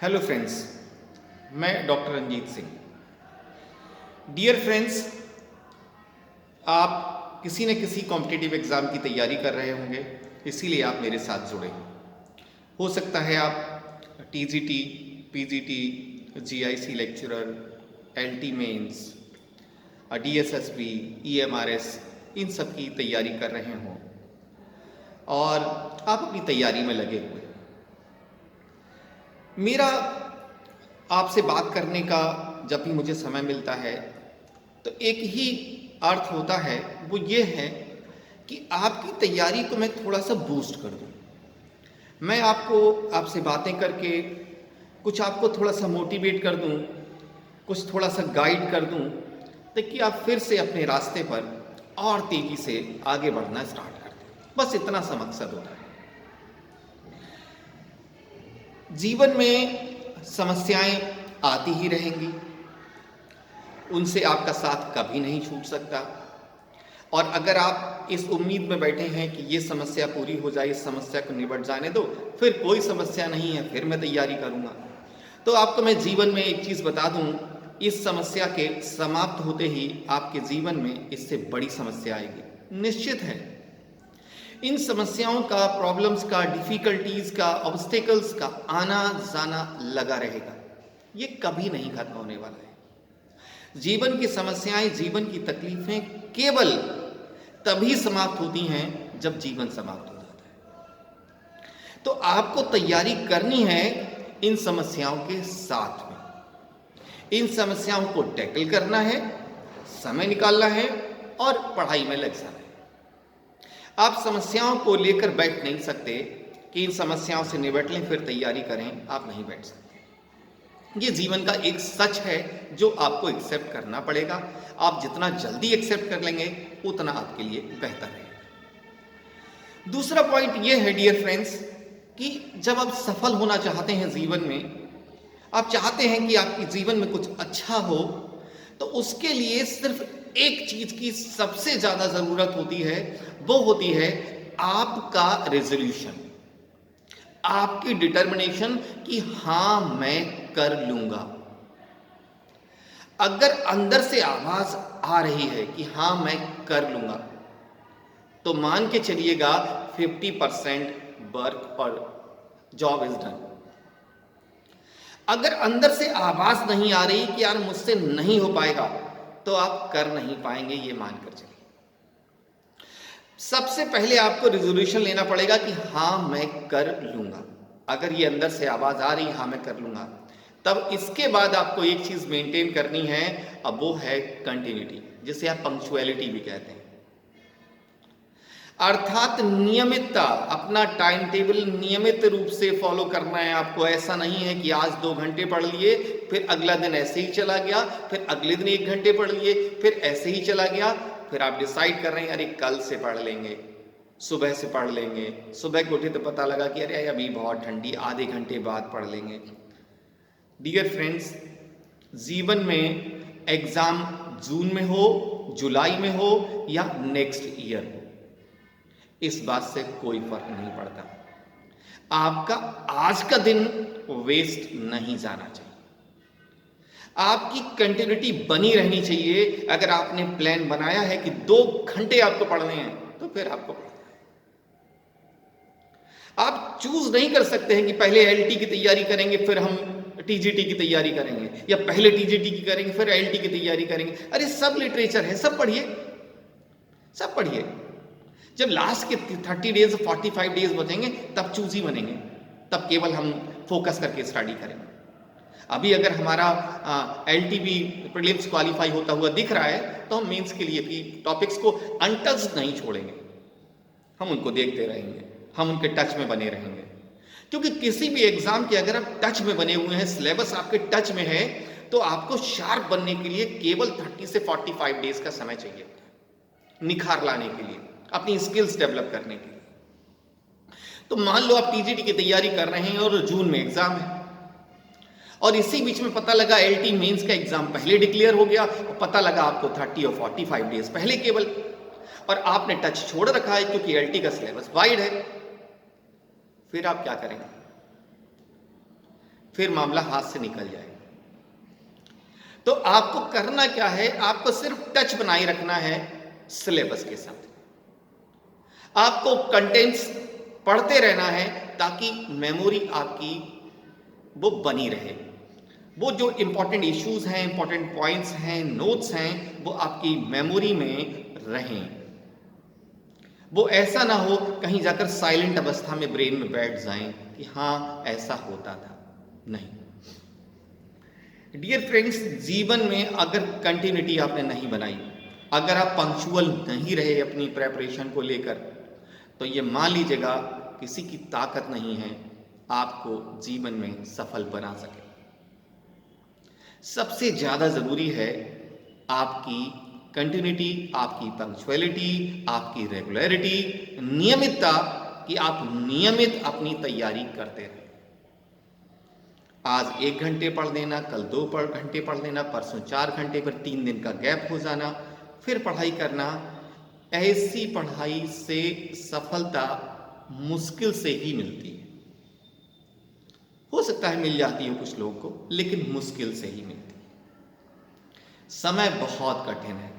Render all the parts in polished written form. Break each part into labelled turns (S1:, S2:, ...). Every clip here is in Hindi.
S1: हेलो फ्रेंड्स, मैं doctor Ranjit Singh. Dear friends, आप किसी न किसी कॉम्पिटिटिव एग्ज़ाम की तैयारी कर रहे होंगे, इसीलिए आप मेरे साथ जुड़े। हो सकता है आप TGT, PGT, GIC lecturer, LT mains, DSSB, EMRS इन सब की तैयारी कर रहे हों और आप अपनी तैयारी में लगे हुए। मेरा आपसे बात करने का जब भी मुझे समय मिलता है तो एक ही अर्थ होता है, वो ये है कि आपकी तैयारी को मैं थोड़ा सा बूस्ट कर दूं। मैं आपसे बातें करके कुछ आपको थोड़ा सा मोटिवेट कर दूं, कुछ थोड़ा सा गाइड कर दूं, ताकि आप फिर से अपने रास्ते पर और तेज़ी से आगे बढ़ना स्टार्ट कर दें। बस इतना सा मकसद होता है। जीवन में समस्याएं आती ही रहेंगी, उनसे आपका साथ कभी नहीं छूट सकता। और अगर आप इस उम्मीद में बैठे हैं कि ये समस्या पूरी हो जाए, इस समस्या को निबट जाने दो, फिर कोई समस्या नहीं है, फिर मैं तैयारी करूंगा, तो आपको मैं जीवन में एक चीज़ बता दूं, इस समस्या के समाप्त होते ही आपके जीवन में इससे बड़ी समस्या आएगी। निश्चित है, इन समस्याओं का, प्रॉब्लम्स का, डिफिकल्टीज का, ऑब्स्टेकल्स का आना जाना लगा रहेगा। ये कभी नहीं खत्म होने वाला है। जीवन की समस्याएं, जीवन की तकलीफें केवल तभी समाप्त होती हैं जब जीवन समाप्त हो जाता है। तो आपको तैयारी करनी है इन समस्याओं के साथ में। इन समस्याओं को टैकल करना है, समय निकालना है और पढ़ाई में लग जाना है। आप समस्याओं को लेकर बैठ नहीं सकते कि इन समस्याओं से निपट लें फिर तैयारी करें, आप नहीं बैठ सकते। ये जीवन का एक सच है जो आपको एक्सेप्ट करना पड़ेगा। आप जितना जल्दी एक्सेप्ट कर लेंगे उतना आपके लिए बेहतर है। दूसरा पॉइंट ये है डियर फ्रेंड्स, कि जब आप सफल होना चाहते हैं जीवन में, आप चाहते हैं कि आपके जीवन में कुछ अच्छा हो, तो उसके लिए सिर्फ एक चीज की सबसे ज्यादा जरूरत होती है, वो होती है आपका रेजोल्यूशन, आपकी डिटर्मिनेशन कि हां मैं कर लूंगा। अगर अंदर से आवाज आ रही है कि हां मैं कर लूंगा, तो मान के चलिएगा 50% वर्क और जॉब इज डन। अगर अंदर से आवाज नहीं आ रही कि यार मुझसे नहीं हो पाएगा, तो आप कर नहीं पाएंगे, ये मानकर चलिए। सबसे पहले आपको रिजोल्यूशन लेना पड़ेगा कि हां मैं कर लूंगा। अगर ये अंदर से आवाज आ रही हां मैं कर लूंगा, तब इसके बाद आपको एक चीज मेंटेन करनी है, अब वो है कंटिन्यूटी, जिसे आप पंक्चुअलिटी भी कहते हैं। अर्थात नियमितता, अपना टाइम टेबल नियमित रूप से फॉलो करना है आपको। ऐसा नहीं है कि आज 2 घंटे पढ़ लिए, फिर अगला दिन ऐसे ही चला गया, फिर अगले दिन 1 घंटे पढ़ लिए, फिर ऐसे ही चला गया, फिर आप डिसाइड कर रहे हैं अरे कल से पढ़ लेंगे, सुबह से पढ़ लेंगे। सुबह को उठे तो पता लगा कि अरे अभी बहुत ठंडी, आधे घंटे बाद पढ़ लेंगे। डियर फ्रेंड्स, जीवन में एग्जाम जून में हो, जुलाई में हो या नेक्स्ट ईयर हो, इस बात से कोई फर्क नहीं पड़ता। आपका आज का दिन वेस्ट नहीं जाना चाहिए। आपकी कंटिन्यूटी बनी रहनी चाहिए। अगर आपने प्लान बनाया है कि 2 घंटे आपको पढ़ने हैं, तो फिर आपको पढ़ना है। आप चूज नहीं कर सकते हैं कि पहले एलटी की तैयारी करेंगे फिर हम टीजीटी की तैयारी करेंगे, या पहले टीजीटी की करेंगे फिर एलटी की तैयारी करेंगे। अरे सब लिटरेचर है, सब पढ़िए, सब पढ़िए। जब लास्ट के 30 डेज 45 डेज बचेंगे तब चूजी बनेंगे, तब केवल हम फोकस करके स्टडी करेंगे। अभी अगर हमारा एलटीबी प्रीलिम्स क्वालिफाई होता हुआ दिख रहा है, तो हम मेंस के लिए भी टॉपिक्स को अनटच्ड नहीं छोड़ेंगे, हम उनको देखते रहेंगे, हम उनके टच में बने रहेंगे। क्योंकि किसी भी एग्जाम के अगर आप टच में बने हुए हैं, सिलेबस आपके टच में है, तो आपको शार्प बनने के लिए केवल 30 से 45 डेज का समय चाहिए, निखार लाने के लिए, अपनी स्किल्स डेवलप करने के लिए। तो मान लो आप टीजीटी की तैयारी कर रहे हैं और जून में एग्जाम है, और इसी बीच में पता लगा एलटी मेंस का एग्जाम पहले डिक्लेयर हो गया, और पता लगा आपको 30 और 45 डेज पहले केवल, और आपने टच छोड़ रखा है क्योंकि एलटी का सिलेबस वाइड है। फिर आप क्या करेंगे? फिर मामला हाथ से निकल जाए। तो आपको करना क्या है, आपको सिर्फ टच बनाए रखना है सिलेबस के साथ। आपको कंटेंट्स पढ़ते रहना है ताकि मेमोरी आपकी वो बनी रहे। वो जो इंपॉर्टेंट इश्यूज हैं, इंपॉर्टेंट पॉइंट्स हैं, नोट्स हैं, वो आपकी मेमोरी में रहें। वो ऐसा ना हो कहीं जाकर साइलेंट अवस्था में ब्रेन में बैठ जाएं कि हाँ ऐसा होता था। नहीं डियर फ्रेंड्स, जीवन में अगर कंटिन्यूटी आपने नहीं बनाई, अगर आप पंक्चुअल नहीं रहे अपनी प्रेपरेशन को लेकर, तो ये मान लीजिएगा किसी की ताकत नहीं है आपको जीवन में सफल बना सके। सबसे ज्यादा जरूरी है आपकी कंटिन्यूटी, आपकी पंक्चुअलिटी, आपकी रेगुलरिटी, नियमितता, कि आप नियमित अपनी तैयारी करते रहे। आज 1 घंटे पढ़ लेना, कल 2 घंटे पढ़ लेना, परसों 4 घंटे, पर 3 दिन का गैप हो जाना, फिर पढ़ाई करना। ऐसी पढ़ाई से सफलता मुश्किल से ही मिलती है। हो सकता है मिल जाती हो कुछ लोगों को, लेकिन मुश्किल से ही मिलती है। समय बहुत कठिन है,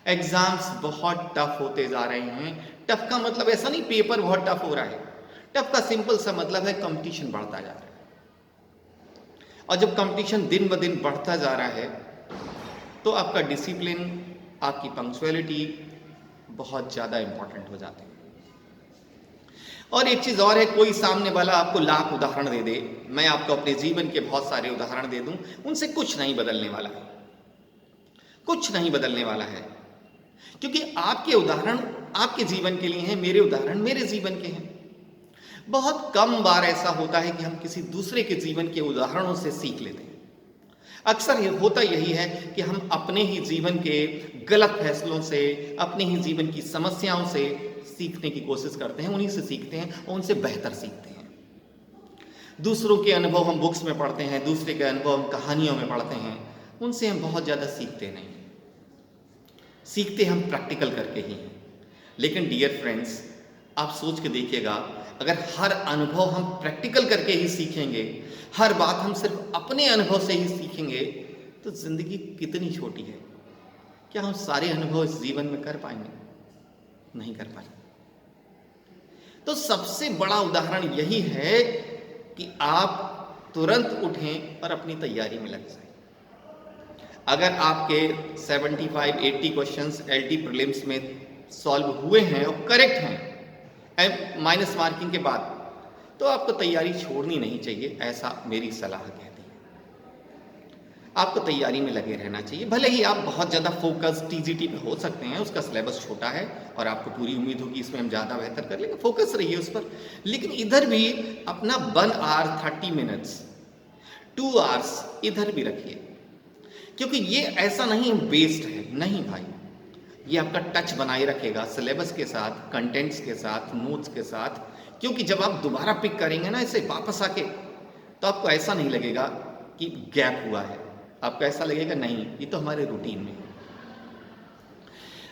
S1: एग्जाम्स बहुत टफ होते जा रहे हैं। टफ का मतलब ऐसा नहीं पेपर बहुत टफ हो रहा है, टफ का सिंपल सा मतलब है कंपटीशन बढ़ता जा रहा है। और जब कंपटीशन दिन ब दिन बढ़ता जा रहा है तो आपका डिसिप्लिन, आपकी पंक्चुअलिटी बहुत ज़्यादा इंपॉर्टेंट हो जाते हैं। और एक चीज़ और है, कोई सामने वाला आपको लाख उदाहरण दे दे, मैं आपको अपने जीवन के बहुत सारे उदाहरण दे दूं, उनसे कुछ नहीं बदलने वाला है, कुछ नहीं बदलने वाला है। क्योंकि आपके उदाहरण आपके जीवन के लिए हैं, मेरे उदाहरण मेरे जीवन के हैं। बहुत कम बार ऐसा होता है कि हम किसी दूसरे के जीवन के उदाहरणों से सीख लेते हैं। अक्सर ये होता यही है कि हम अपने ही जीवन के गलत फैसलों से, अपने ही जीवन की समस्याओं से सीखने की कोशिश करते हैं, उन्हीं से सीखते हैं और उनसे बेहतर सीखते हैं। दूसरों के अनुभव हम बुक्स में पढ़ते हैं, दूसरे के अनुभव हम कहानियों में पढ़ते हैं, उनसे हम बहुत ज़्यादा सीखते नहीं, सीखते हम प्रैक्टिकल करके ही। लेकिन डियर फ्रेंड्स, आप सोच के देखिएगा, अगर हर अनुभव हम प्रैक्टिकल करके ही सीखेंगे, हर बात हम सिर्फ अपने अनुभव से ही सीखेंगे, तो जिंदगी कितनी छोटी है। क्या हम सारे अनुभव इस जीवन में कर पाएंगे? नहीं कर पाएंगे। तो सबसे बड़ा उदाहरण यही है कि आप तुरंत उठें और अपनी तैयारी में लग जाएं। अगर आपके 75-80 क्वेश्चंस एलटी प्रीलिम्स में सॉल्व हुए हैं और करेक्ट हैं माइनस मार्किंग के बाद, तो आपको तैयारी छोड़नी नहीं चाहिए, ऐसा मेरी सलाह कहती है। आपको तैयारी में लगे रहना चाहिए। भले ही आप बहुत ज़्यादा फोकस टीजीटी पे हो सकते हैं, उसका सिलेबस छोटा है और आपको पूरी उम्मीद होगी इसमें हम ज़्यादा बेहतर कर लेंगे, फोकस रहिए उस पर। लेकिन इधर भी अपना 1 आवर 30 मिनट्स 2 आवर्स इधर भी रखिए, क्योंकि ये ऐसा नहीं वेस्ट है, नहीं भाई, ये आपका टच बनाए रखेगा सिलेबस के साथ, कंटेंट्स के साथ, नोट्स के साथ। क्योंकि जब आप दोबारा पिक करेंगे ना इसे वापस आके, तो आपको ऐसा नहीं लगेगा कि गैप हुआ है, आपको ऐसा लगेगा नहीं ये तो हमारे रूटीन में।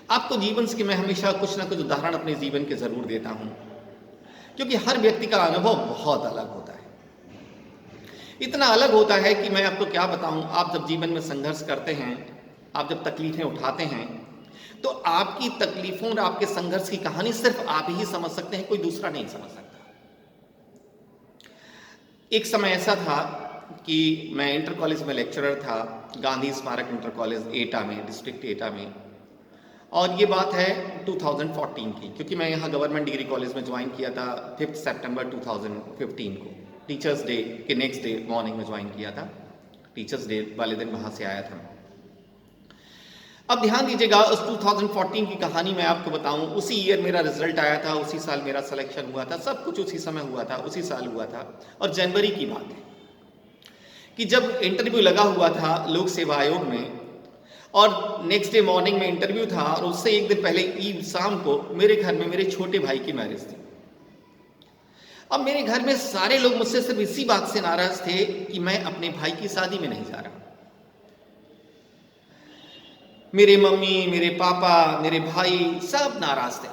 S1: आपको जीवन के मैं हमेशा कुछ ना कुछ उदाहरण अपने जीवन के जरूर देता हूं, क्योंकि हर व्यक्ति का अनुभव बहुत अलग होता है। इतना अलग होता है कि मैं आपको क्या बताऊं। आप जब जीवन में संघर्ष करते हैं, आप जब तकलीफें उठाते हैं, तो आपकी तकलीफों और आपके संघर्ष की कहानी सिर्फ आप ही समझ सकते हैं, कोई दूसरा नहीं समझ सकता। एक समय ऐसा था कि मैं इंटर कॉलेज में लेक्चरर था, गांधी स्मारक इंटर कॉलेज एटा में, डिस्ट्रिक्ट एटा में। और ये बात है 2014 की, क्योंकि मैं यहाँ गवर्नमेंट डिग्री कॉलेज में ज्वाइन किया था 5 सितंबर 2015 को। टीचर्स डे के नेक्स्ट डे मॉर्निंग में ज्वाइन किया था, टीचर्स डे वाले दिन वहाँ से आया था। अब ध्यान दीजिएगा, उस 2014 की कहानी मैं आपको बताऊं। उसी ईयर मेरा रिजल्ट आया था, उसी साल मेरा सिलेक्शन हुआ था, सब कुछ उसी समय हुआ था, उसी साल हुआ था। और जनवरी की बात है कि जब इंटरव्यू लगा हुआ था लोक सेवा आयोग में, और नेक्स्ट डे मॉर्निंग में इंटरव्यू था, और उससे एक दिन पहले ईव शाम को मेरे घर में मेरे छोटे भाई की मैरिज थी। अब मेरे घर में सारे लोग मुझसे सिर्फ इसी बात से नाराज थे कि मैं अपने भाई की शादी में नहीं जा रहा। मेरे मम्मी, मेरे पापा, मेरे भाई सब नाराज थे।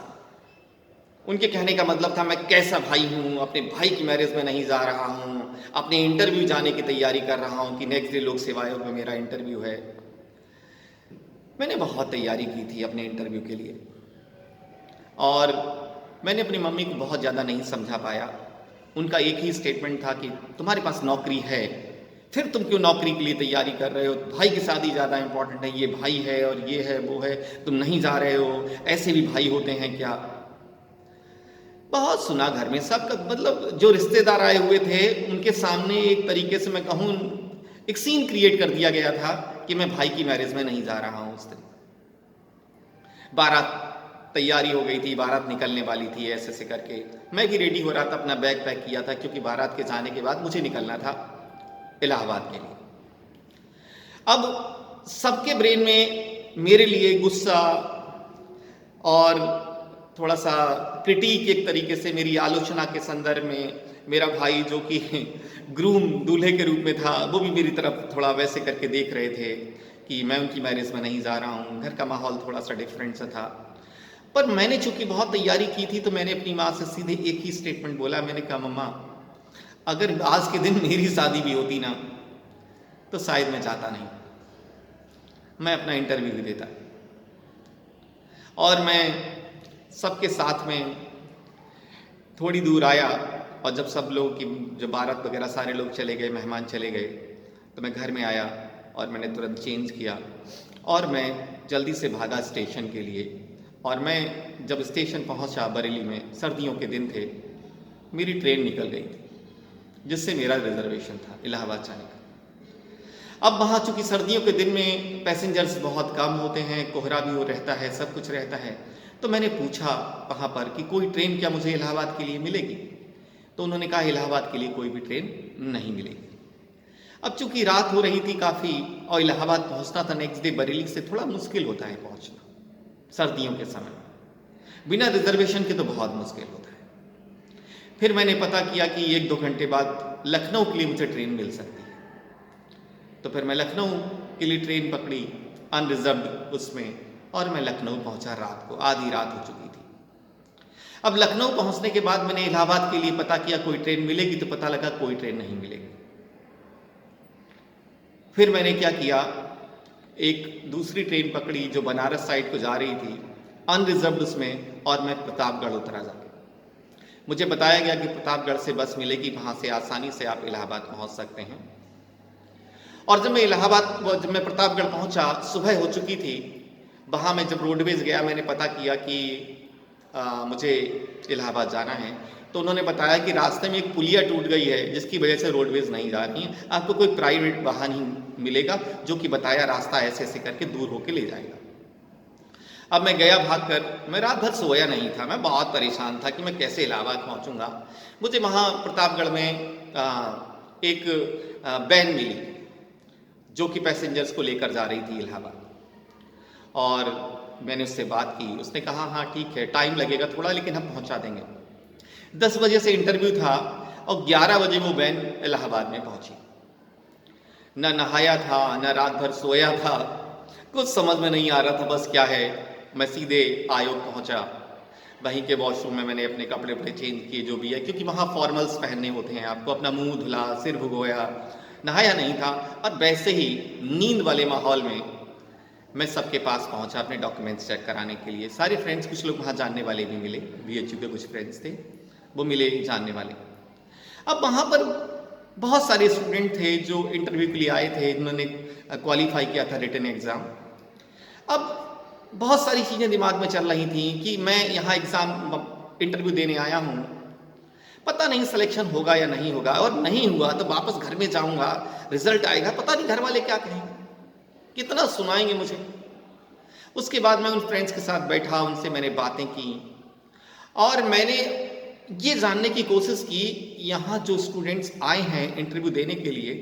S1: उनके कहने का मतलब था मैं कैसा भाई हूँ, अपने भाई की मैरिज में नहीं जा रहा हूँ, अपने इंटरव्यू जाने की तैयारी कर रहा हूँ कि नेक्स्ट डे लोक सेवा आयोग में मेरा इंटरव्यू है। मैंने बहुत तैयारी की थी अपने इंटरव्यू के लिए और मैंने अपनी मम्मी को बहुत ज़्यादा नहीं समझा पाया। उनका एक ही स्टेटमेंट था कि तुम्हारे पास नौकरी है, फिर तुम क्यों नौकरी के लिए तैयारी कर रहे हो, भाई की शादी ज़्यादा इंपॉर्टेंट है, ये भाई है और ये है वो है, तुम नहीं जा रहे हो, ऐसे भी भाई होते हैं क्या। बहुत सुना घर में सबका, मतलब जो रिश्तेदार आए हुए थे उनके सामने एक तरीके से मैं कहूँ एक सीन क्रिएट कर दिया गया था कि मैं भाई की मैरिज में नहीं जा रहा हूँ। उस दिन बारात तैयारी हो गई थी, बारात निकलने वाली थी, ऐसे ऐसे करके मैं भी रेडी हो रहा था, अपना बैग पैक किया था क्योंकि बारात के जाने के बाद मुझे निकलना था इलाहाबाद के लिए। अब सबके ब्रेन में मेरे लिए गुस्सा और थोड़ा सा क्रिटिक एक तरीके से मेरी आलोचना के संदर्भ में मेरा भाई जो कि ग्रूम दूल्हे के रूप में था वो भी मेरी तरफ थोड़ा वैसे करके देख रहे थे कि मैं उनकी मैरिज में नहीं जा रहा हूँ। घर का माहौल थोड़ा सा डिफरेंट सा था, पर मैंने चूंकि बहुत तैयारी की थी तो मैंने अपनी माँ से सीधे एक ही स्टेटमेंट बोला। मैंने कहा मम्मा, अगर आज के दिन मेरी शादी भी होती ना तो शायद मैं जाता नहीं, मैं अपना इंटरव्यू भी देता। और मैं सबके साथ में थोड़ी दूर आया और जब सब लोग की जो बारात वगैरह सारे लोग चले गए, मेहमान चले गए, तो मैं घर में आया और मैंने तुरंत चेंज किया और मैं जल्दी से भागा स्टेशन के लिए। और मैं जब स्टेशन पहुंचा बरेली में, सर्दियों के दिन थे, मेरी ट्रेन निकल गई थी जिससे मेरा रिजर्वेशन था इलाहाबाद जाने का। अब वहाँ चूंकि सर्दियों के दिन में पैसेंजर्स बहुत कम होते हैं, कोहरा भी हो रहता है, सब कुछ रहता है, तो मैंने पूछा वहाँ पर कि कोई ट्रेन क्या मुझे इलाहाबाद के लिए मिलेगी, तो उन्होंने कहा इलाहाबाद के लिए कोई भी ट्रेन नहीं मिलेगी। अब चूंकि रात हो रही थी काफ़ी और इलाहाबाद पहुँचना था नेक्स्ट डे बरेली से, थोड़ा मुश्किल होता है पहुँचना सर्दियों के समय, बिना रिजर्वेशन के तो बहुत मुश्किल होता है। फिर मैंने पता किया कि 1-2 घंटे बाद लखनऊ के लिए मुझे ट्रेन मिल सकती है, तो फिर मैं लखनऊ के लिए ट्रेन पकड़ी अनरिजर्व्ड उसमें, और मैं लखनऊ पहुंचा रात को, आधी रात हो चुकी थी। अब लखनऊ पहुंचने के बाद मैंने इलाहाबाद के लिए पता किया कोई ट्रेन मिलेगी, तो पता लगा कोई ट्रेन नहीं मिलेगी। फिर मैंने क्या किया, एक दूसरी ट्रेन पकड़ी जो बनारस साइड को जा रही थी अनरिजर्व्ड उसमें, और मैं प्रतापगढ़ उतरा जाके। मुझे बताया गया कि प्रतापगढ़ से बस मिलेगी, वहां से आसानी से आप इलाहाबाद पहुंच सकते हैं। और जब मैं प्रतापगढ़ पहुंचा, सुबह हो चुकी थी। वहाँ मैं जब रोडवेज गया, मैंने पता किया कि मुझे इलाहाबाद जाना है, तो उन्होंने बताया कि रास्ते में एक पुलिया टूट गई है जिसकी वजह से रोडवेज नहीं जा रही है, आपको कोई प्राइवेट वाहन ही मिलेगा जो कि बताया रास्ता ऐसे ऐसे करके दूर होके ले जाएगा। अब मैं गया भागकर, मैं रात भर सोया नहीं था, मैं बहुत परेशान था कि मैं कैसे इलाहाबाद पहुंचूंगा। मुझे वहाँ प्रतापगढ़ में एक वैन मिली जो कि पैसेंजर्स को लेकर जा रही थी इलाहाबाद, और मैंने उससे बात की। उसने कहा हाँ ठीक है, टाइम लगेगा थोड़ा लेकिन हम पहुंचा देंगे। 10 बजे से इंटरव्यू था और 11 बजे वो वैन इलाहाबाद में पहुंची। न नहाया था, न रात भर सोया था, कुछ समझ में नहीं आ रहा था बस क्या है। मैं सीधे आयोग पहुंचा, वहीं के वॉशरूम में मैंने अपने कपड़े वपड़े चेंज किए जो भी है, क्योंकि वहाँ फॉर्मल्स पहनने होते हैं आपको, अपना मुंह धुला, सिर भुगोया, नहाया नहीं था। और वैसे ही नींद वाले माहौल में मैं सबके पास पहुंचा अपने डॉक्यूमेंट्स चेक कराने के लिए। सारे फ्रेंड्स, कुछ लोग वहाँ जानने वाले भी मिले, बीएचयू के कुछ फ्रेंड्स थे वो मिले जानने वाले। अब वहाँ पर बहुत सारे स्टूडेंट थे जो इंटरव्यू के लिए आए थे, जिन्होंने क्वालिफाई किया था रिटन एग्ज़ाम। अब बहुत सारी चीज़ें दिमाग में चल रही थी कि मैं यहाँ इंटरव्यू देने आया हूँ, पता नहीं सिलेक्शन होगा या नहीं होगा, और नहीं हुआ तो वापस घर में जाऊँगा, रिजल्ट आएगा, पता नहीं घर वाले क्या कहेंगे, कितना सुनाएंगे मुझे। उसके बाद मैं उन फ्रेंड्स के साथ बैठा, उनसे मैंने बातें की और मैंने ये जानने की कोशिश की यहाँ जो स्टूडेंट्स आए हैं इंटरव्यू देने के लिए,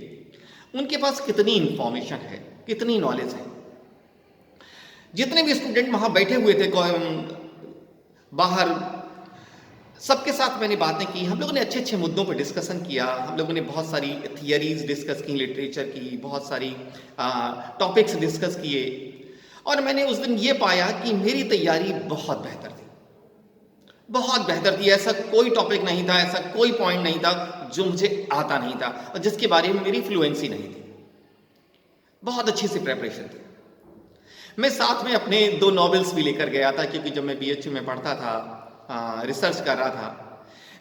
S1: उनके पास कितनी इंफॉर्मेशन है, कितनी नॉलेज है। जितने भी स्टूडेंट वहाँ बैठे हुए थे बाहर, सबके साथ मैंने बातें की। हम लोगों ने अच्छे अच्छे मुद्दों पर डिस्कशन किया, हम लोगों ने बहुत सारी थियरीज डिस्कस की, लिटरेचर की, बहुत सारी टॉपिक्स डिस्कस किए। और मैंने उस दिन ये पाया कि मेरी तैयारी बहुत बेहतर थी, बहुत बेहतर थी। ऐसा कोई टॉपिक नहीं था, ऐसा कोई पॉइंट नहीं था जो मुझे आता नहीं था और जिसके बारे में मेरी फ्लुएंसी नहीं थी। बहुत अच्छी सी प्रेपरेशन थी। मैं साथ में अपने 2 नॉवेल्स भी लेकर गया था, क्योंकि जब मैं बीएचयू में पढ़ता था, रिसर्च कर रहा था,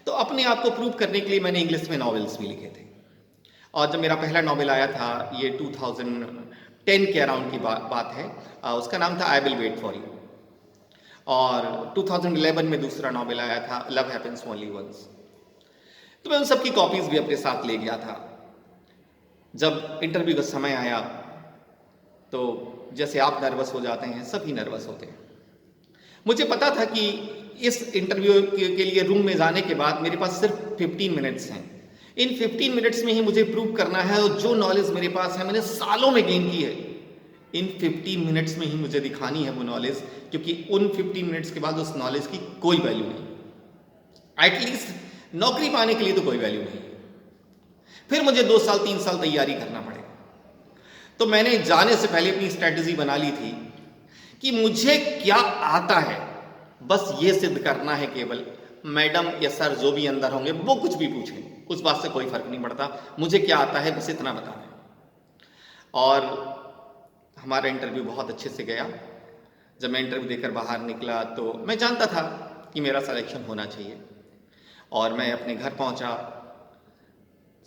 S1: तो अपने आप को प्रूव करने के लिए मैंने इंग्लिश में नॉवेल्स भी लिखे थे। और जब मेरा पहला नॉवेल आया था, ये 2010 के अराउंड की बात है, उसका नाम था I will wait for you. और 2011 में दूसरा नॉवेल आया था, लव हैपेंस ओनली वंस। तो मैं उन सब की कॉपीज भी अपने साथ ले गया था। जब इंटरव्यू का समय आया तो जैसे आप नर्वस हो जाते हैं, सभी नर्वस होते हैं। मुझे पता था कि इस इंटरव्यू के लिए रूम में जाने के बाद मेरे पास सिर्फ 15 मिनट्स हैं। इन 15 मिनट्स में ही मुझे प्रूव करना है, और जो नॉलेज मेरे पास है मैंने सालों में गेन की है, इन 15 मिनट्स में ही मुझे दिखानी है वो नॉलेज, क्योंकि उन 15 मिनट्स के बाद उस नॉलेज की कोई वैल्यू नहीं। एटलीस्ट नौकरी पाने के लिए तो कोई वैल्यू नहीं। फिर मुझे 2 साल 3 साल तैयारी करना पड़ेगा। तो मैंने जाने से पहले अपनी स्ट्रेटजी बना ली थी कि मुझे क्या आता है, बस ये सिद्ध करना है। केवल मैडम या सर जो भी अंदर होंगे वो कुछ भी पूछें, उस बात से कोई फर्क नहीं पड़ता, मुझे क्या आता है बस इतना बताना है। और हमारा इंटरव्यू बहुत अच्छे से गया। जब मैं इंटरव्यू देकर बाहर निकला तो मैं जानता था कि मेरा सिलेक्शन होना चाहिए, और मैं अपने घर पहुंचा,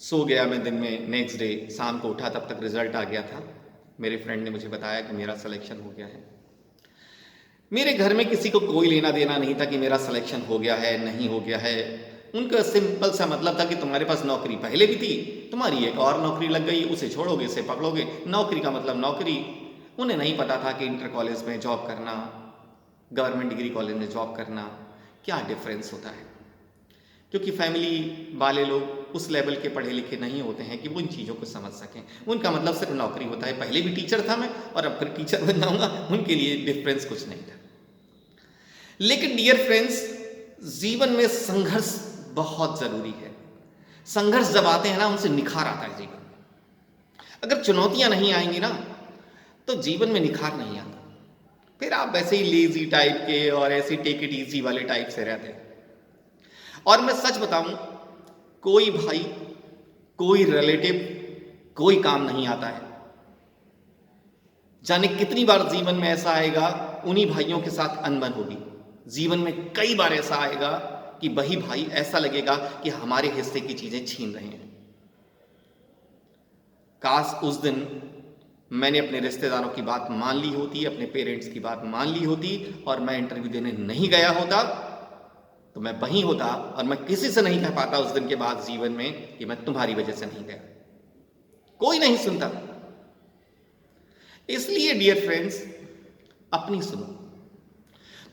S1: सो गया मैं दिन में। नेक्स्ट डे शाम को उठा, तब तक रिजल्ट आ गया था। मेरे फ्रेंड ने मुझे बताया कि मेरा सिलेक्शन हो गया है। मेरे घर में किसी को कोई लेना देना नहीं था कि मेरा सिलेक्शन हो गया है नहीं हो गया है। उनका सिंपल सा मतलब था कि तुम्हारे पास नौकरी पहले भी थी, तुम्हारी एक और नौकरी लग गई, उसे छोड़ोगे, इसे पकड़ोगे, नौकरी का मतलब नौकरी। उन्हें नहीं पता था कि इंटर कॉलेज में जॉब करना, गवर्नमेंट डिग्री कॉलेज में जॉब करना, क्या डिफरेंस होता है। क्योंकि फैमिली वाले लोग उस लेवल के पढ़े लिखे नहीं होते हैं कि वो इन चीज़ों को समझ सकें। उनका मतलब सिर्फ नौकरी होता है। पहले भी टीचर था मैं, और अब फिर टीचर बन जाऊंगा, उनके लिए डिफरेंस कुछ नहीं था। लेकिन डियर फ्रेंड्स, जीवन में संघर्ष बहुत जरूरी है। संघर्ष जब आते हैं ना, उनसे निखार आता है जीवन में। अगर चुनौतियां नहीं आएंगी ना, तो जीवन में निखार नहीं आता। फिर आप वैसे ही लेजी टाइप के और ऐसे टेक इट इजी वाले टाइप से रहते हैं। और मैं सच बताऊं, कोई भाई, कोई रिलेटिव, कोई काम नहीं आता है। जाने कितनी बार जीवन में ऐसा आएगा, उन्हीं भाइयों के साथ अनबन होगी। जीवन में कई बार ऐसा आएगा कि वही भाई ऐसा लगेगा कि हमारे हिस्से की चीजें छीन रहे हैं। काश उस दिन मैंने अपने रिश्तेदारों की बात मान ली होती, अपने पेरेंट्स की बात मान ली होती, और मैं इंटरव्यू देने नहीं गया होता, तो मैं वहीं होता और मैं किसी से नहीं कह पाता उस दिन के बाद जीवन में कि मैं तुम्हारी वजह से नहीं गया। कोई नहीं सुनता। इसलिए डियर फ्रेंड्स, अपनी सुनो।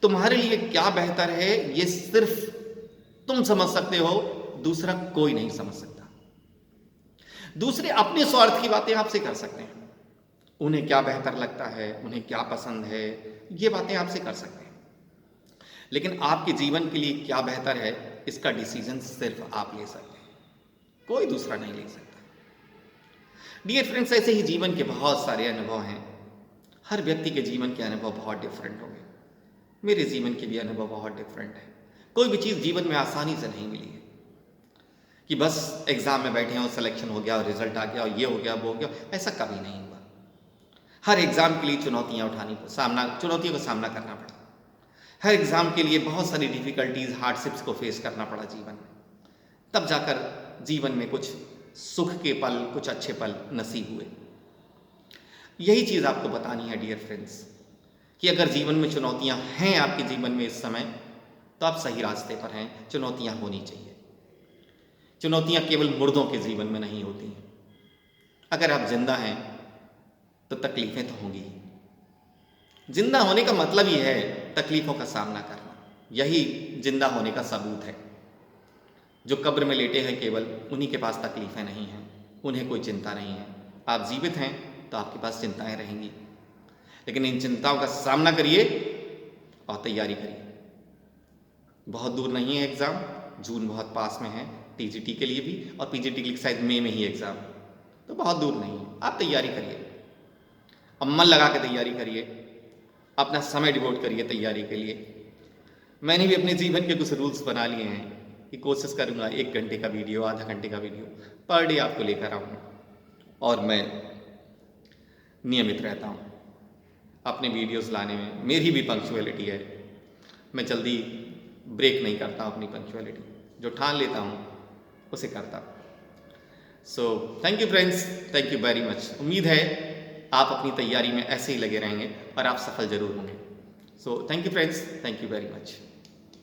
S1: तुम्हारे लिए क्या बेहतर है ये सिर्फ तुम समझ सकते हो, दूसरा कोई नहीं समझ सकता। दूसरे अपने स्वार्थ की बातें आपसे कर सकते हैं। उन्हें क्या बेहतर लगता है, उन्हें क्या पसंद है, ये बातें आपसे कर सकते हैं। लेकिन आपके जीवन के लिए क्या बेहतर है, इसका डिसीजन सिर्फ आप ले सकते हैं, कोई दूसरा नहीं ले सकता। डियर फ्रेंड्स, ऐसे ही जीवन के बहुत सारे अनुभव हैं। हर व्यक्ति के जीवन के अनुभव बहुत डिफरेंट होंगे। मेरे जीवन के भी अनुभव बहुत डिफरेंट है। कोई भी चीज़ जीवन में आसानी से नहीं मिली है कि बस एग्जाम में बैठे हैं और सिलेक्शन हो गया और रिजल्ट आ गया और ये हो गया वो हो गया, ऐसा कभी नहीं हुआ। हर एग्जाम के लिए चुनौतियों का सामना करना पड़ा। हर एग्जाम के लिए बहुत सारी डिफिकल्टीज, हार्डशिप्स को फेस करना पड़ा जीवन में। तब जाकर जीवन में कुछ सुख के पल, कुछ अच्छे पल नसीब हुए। यही चीज़ आपको बतानी है डियर फ्रेंड्स, कि अगर जीवन में चुनौतियां हैं आपके जीवन में इस समय, तो आप सही रास्ते पर हैं। चुनौतियां होनी चाहिए। चुनौतियां केवल मुर्दों के जीवन में नहीं होती हैं। अगर आप जिंदा हैं तो तकलीफें तो होंगी। जिंदा होने का मतलब ही है तकलीफों का सामना करना। यही जिंदा होने का सबूत है। जो कब्र में लेटे हैं, केवल उन्हीं के पास तकलीफें नहीं हैं, उन्हें कोई चिंता नहीं है। आप जीवित हैं तो आपके पास चिंताएं रहेंगी, लेकिन इन चिंताओं का सामना करिए और तैयारी करिए। बहुत दूर नहीं है एग्ज़ाम, जून बहुत पास में है टीजीटी के लिए भी, और पीजीटी के लिए शायद मई में ही एग्ज़ाम, तो बहुत दूर नहीं है। आप तैयारी करिए, अब मन लगा के तैयारी करिए, अपना समय डिवोट करिए तैयारी के लिए। मैंने भी अपने जीवन के कुछ रूल्स बना लिए हैं कि कोशिश करूँगा 1 घंटे का वीडियो, आधा घंटे का वीडियो पर डे आपको लेकर आऊँ, और मैं नियमित रहता हूँ अपने वीडियोस लाने में। मेरी भी पंक्चुअलिटी है, मैं जल्दी ब्रेक नहीं करता हूँ अपनी पंक्चुअलिटी, जो ठान लेता हूँ उसे करता हूँ। So thank you friends, thank you very much. उम्मीद है आप अपनी तैयारी में ऐसे ही लगे रहेंगे और आप सफल जरूर होंगे। So thank you friends, thank you very much.